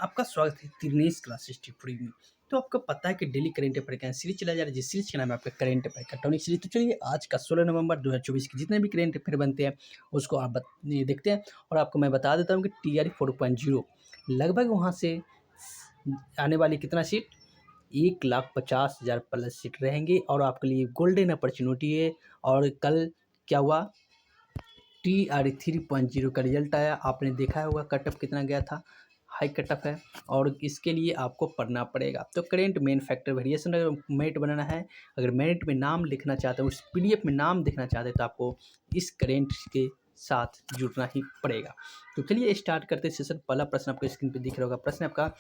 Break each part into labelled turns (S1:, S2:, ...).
S1: आपका स्वागत है तिरनेस क्लास हिस्ट्री फ्री में। तो आपको पता है कि डेली करेंट अफेयर का सीरीज चला जा रहा है, जिस सीरीज का नाम है आपका करेंट अफेयर का टॉनिक सीरीज। तो चलिए आज का 16 नवंबर 2024 के जितने भी करेंट अफेयर बनते हैं उसको आप ये देखते हैं। और आपको मैं बता देता हूँ कि TRE 4.0 लगभग वहाँ से आने वाली कितना सीट 1,50,000 प्लस सीट रहेंगे और आपके लिए गोल्डन अपॉर्चुनिटी है। और कल क्या हुआ, TRE 3.0 का रिजल्ट आया, आपने देखा होगा कट ऑफ कितना गया था, हाई कट ऑफ है। और इसके लिए आपको पढ़ना पड़ेगा। तो करेंट मेन फैक्टर वेरिएशन अगर मेरिट बनाना है, अगर मेरिट में नाम लिखना चाहते हो, उस PDF में नाम देखना चाहते हैं, तो आपको इस करेंट के साथ जुड़ना ही पड़ेगा। तो चलिए स्टार्ट करते हैं सेशन। पहला प्रश्न आपको स्क्रीन पे दिख रहा होगा। प्रश्न आपका,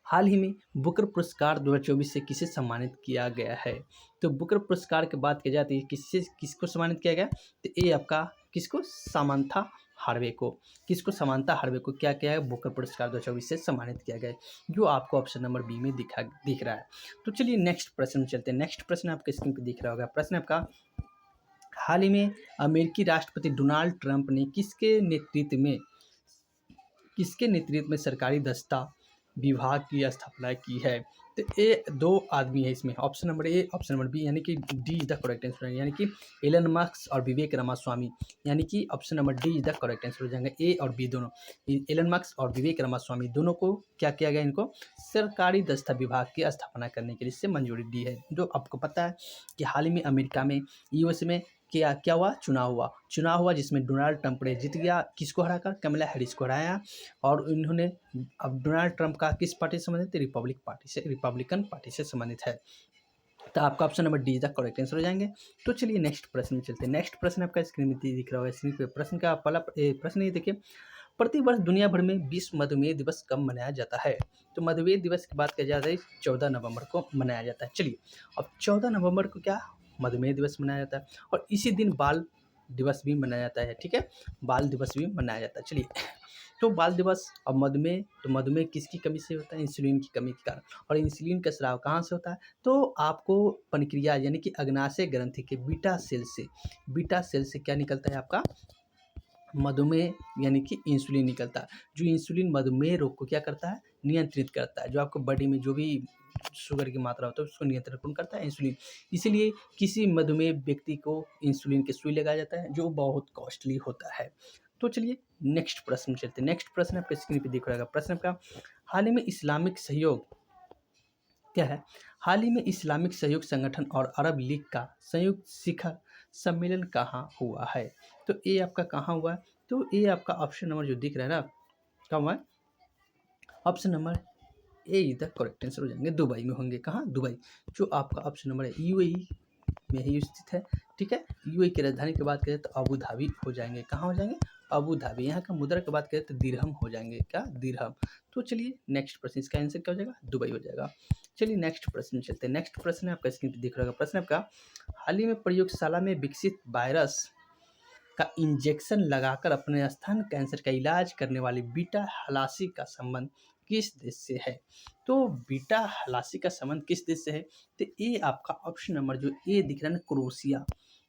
S1: हाल ही में बुकर पुरस्कार 2024 से किसे सम्मानित किया गया है। तो बुकर पुरस्कार की बात की जाती है, किसको सम्मानित किया गया, तो ये आपका किसको, सामंथा हार्वे को। किसको, सामंथा हार्वे को क्या किया है, बुकर पुरस्कार 2024 से सम्मानित किया गया है, जो आपको ऑप्शन नंबर बी में दिख रहा है। तो चलिए नेक्स्ट प्रश्न में चलते हैं। नेक्स्ट प्रश्न आपके स्क्रीन पे दिख रहा होगा। प्रश्न आपका, हाल ही में अमेरिकी राष्ट्रपति डोनाल्ड ट्रंप ने किसके नेतृत्व में सरकारी दस्ता विभाग की स्थापना की है। तो ये दो आदमी है इसमें, option number A option number B, यानी कि D is the correct answer, यानी कि एलन मस्क और विवेक रामास्वामी, यानी कि option number D is the correct answer हो जाएंगे। ए और बी दोनों, एलन मस्क और विवेक रामास्वामी दोनों को क्या किया गया, इनको सरकारी दस्ता विभाग की स्थापना करने के लिए इससे मंजूरी दी है। जो आपको पता है कि हाल ही में अमेरिका में US में क्या हुआ, चुनाव हुआ जिसमें डोनाल्ड ट्रंप ने जीत गया, किसको हराकर, कमला हैरिस को हराया। और इन्होंने, अब डोनाल्ड ट्रंप का किस पार्टी से संबंधित है, रिपब्लिकन पार्टी से संबंधित है। तो आपका option number D is the correct answer हो जाएंगे। तो चलिए नेक्स्ट प्रश्न में चलते हैं। नेक्स्ट प्रश्न आपका स्क्रीन में दिख रहा होगा। स्क्रीन पे प्रश्न का पहला प्रश्न ये देखिए, प्रतिवर्ष दुनिया भर में विश्व मधुमेह दिवस कब मनाया जाता है। तो मधुमेह दिवस की बात की जाए तो 14 नवंबर को मनाया जाता है। चलिए अब 14 नवंबर को क्या मधुमेह दिवस मनाया जाता है, और इसी दिन बाल दिवस भी मनाया जाता है। ठीक है, बाल दिवस भी मनाया जाता है। चलिए तो बाल दिवस और मधुमेह, तो मधुमेह किसकी कमी से होता है, इंसुलिन की कमी के कारण। और इंसुलिन का स्राव कहाँ से होता है, तो आपको पनक्रिया यानी कि अग्नाशय ग्रंथि के बीटा सेल से क्या निकलता है, आपका मधुमेह यानी कि इंसुलिन निकलता है। जो इंसुलिन मधुमेह रोग को क्या करता है, नियंत्रित करता है। जो आपको बॉडी में जो भी शुगर की मात्रा होता है उसको नियंत्रण कौन करता है, इंसुलिन। इसीलिए किसी मधुमेह व्यक्ति को इंसुलिन की सुई लगाया जाता है, जो बहुत कॉस्टली होता है। तो चलिए नेक्स्ट प्रश्न में चलते हैं। नेक्स्ट प्रश्न आपके स्क्रीन पे दिख रहा है। प्रश्न आपका, हाल ही में इस्लामिक सहयोग क्या है, हाल ही में इस्लामिक सहयोग संगठन और अरब लीग का संयुक्त शिखर सम्मेलन कहाँ हुआ है। तो ये आपका कहाँ हुआ है, तो ये आपका ऑप्शन नंबर जो दिख रहा है ना, कहाँ हुआ है, option number A is the correct answer हो जाएंगे। दुबई में होंगे, कहाँ, दुबई। जो आपका ऑप्शन नंबर है UAE में ही स्थित है। ठीक है, UAE की राजधानी की बात करें तो अबू धाबी हो जाएंगे, कहाँ हो जाएंगे, अबू धाबी। यहाँ का मुद्रा की बात करें तो दिरहम हो जाएंगे, क्या, दिरहम। तो चलिए नेक्स्ट प्रश्न, इसका आंसर क्या हो जाएगा, दुबई हो जाएगा। चलिए नेक्स्ट प्रश्न चलते हैं। नेक्स्ट प्रश्न आपका स्क्रीन पर दिख रहा होगा। प्रश्न आपका, हाल ही में प्रयोगशाला में विकसित वायरस का इंजेक्शन लगाकर अपने स्तन कैंसर का इलाज करने वाली बीटा हलासी का संबंध किस देश से है। तो बीटा हलासी का संबंध किस देश से है, तो ये आपका ऑप्शन नंबर जो ए दिख रहा है ना, क्रोशिया,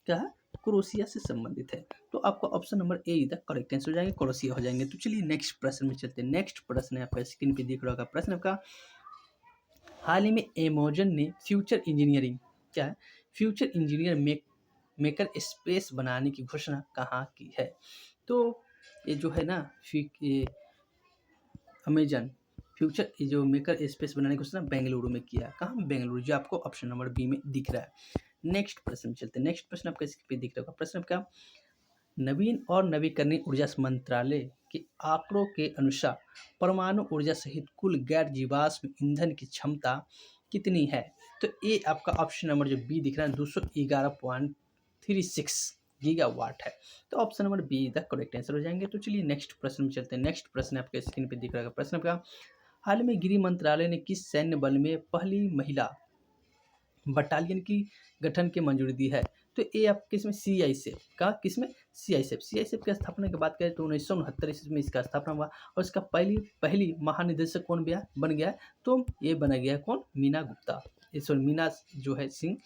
S1: क्या है, क्रोशिया से संबंधित है। तो आपका ऑप्शन नंबर ए इधर करेक्ट आंसर हो जाएंगे, क्रोशिया हो जाएंगे। तो चलिए नेक्स्ट प्रश्न में चलते हैं। नेक्स्ट प्रश्न है आपका स्क्रीन पे दिख रहा होगा। प्रश्न आपका, हाल ही में अमेजन ने फ्यूचर इंजीनियर मेकर स्पेस बनाने की घोषणा कहाँ की है। तो ये जो है ना, अमेजन फ्यूचर ये जो मेकर स्पेस बनाने की घोषणा बेंगलुरु में किया, कहाँ, बेंगलुरु, जो आपको ऑप्शन नंबर बी में दिख रहा है। नेक्स्ट प्रश्न चलते हैं। नेक्स्ट प्रश्न आपका इस पे दिख रहा होगा। प्रश्न आपका, नवीन और नवीकरणीय ऊर्जा मंत्रालय के आंकड़ों के अनुसार परमाणु ऊर्जा सहित कुल गैर जीवाश्म ईंधन की क्षमता कितनी है। तो ये आपका ऑप्शन नंबर जो बी दिख रहा है 211.36 गीगावाट है। तो option number be the correct answer हो जाएंगे। तो चलिए नेक्स्ट प्रश्न में चलते हैं। नेक्स्ट प्रश्न आपके स्क्रीन पे दिख रहा है। प्रश्न आपका, हाल में गृह मंत्रालय ने किस सैन्य बल में पहली महिला बटालियन की गठन की मंजूरी दी है। तो ये आप किसमें, CISF का, किसमें, CISF की स्थापना की बात करें तो 1969 ईस्वी में इसका स्थापना हुआ। और इसका पहली महानिदेशक कौन बन गया है, तो ये बना गया कौन, मीना गुप्ता, सॉरी मीना जो है सिंह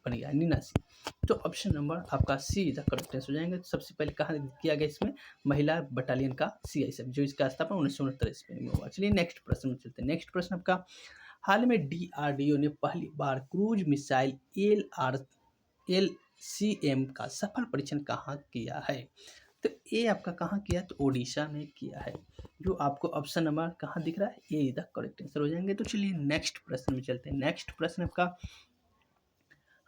S1: बन गया निनासी। तो ऑप्शन नंबर आपका सी द करेक्ट आंसर हो जाएंगे। तो सबसे पहले कहाँ किया गया इसमें, महिला बटालियन का CISF, जो इसका स्थापना 1969 ईस्वी में हुआ। चलिए नेक्स्ट प्रश्न में चलते हैं। नेक्स्ट प्रश्न आपका, हाल में DRDO ने पहली बार क्रूज मिसाइल LCM का सफल परीक्षण कहाँ किया है। तो ये आपका कहाँ किया, तो ओडिशा में किया है, जो आपको ऑप्शन नंबर कहाँ दिख रहा है, ये द करेक्ट आंसर हो जाएंगे। तो चलिए नेक्स्ट प्रश्न में चलते हैं। नेक्स्ट प्रश्न आपका,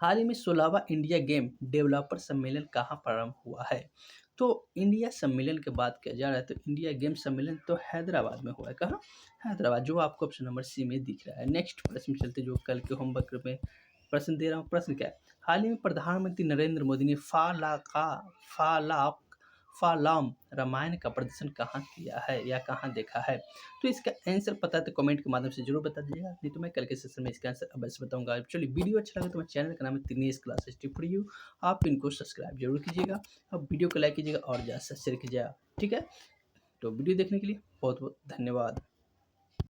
S1: हाल ही में 16वां इंडिया गेम डेवलपर सम्मेलन कहाँ प्रारंभ हुआ है। तो इंडिया सम्मेलन की बात किया जा रहा है, तो इंडिया गेम सम्मेलन तो हैदराबाद में हुआ है। कहाँ, हैदराबाद, जो आपको ऑप्शन नंबर सी में दिख रहा है। नेक्स्ट प्रश्न में चलते, जो कल के होमवर्क में प्रश्न दे रहा हूँ। प्रश्न क्या है, हाल ही में प्रधानमंत्री नरेंद्र मोदी ने फालाम रामायण का प्रदर्शन कहाँ किया है या कहाँ देखा है। तो इसका आंसर पता है तो कमेंट के माध्यम से जरूर बता दीजिएगा, नहीं तो मैं कल के सेशन में इसका आंसर अवश्य बताऊंगा। चलिए वीडियो अच्छा लगा तो मैं चैनल का नाम है दिनेश क्लासेस फॉर यू, आप इनको सब्सक्राइब जरूर कीजिएगा, अब वीडियो को लाइक कीजिएगा और ज़्यादा से शेयर कीजिएगा। ठीक है, तो वीडियो देखने के लिए बहुत बहुत धन्यवाद।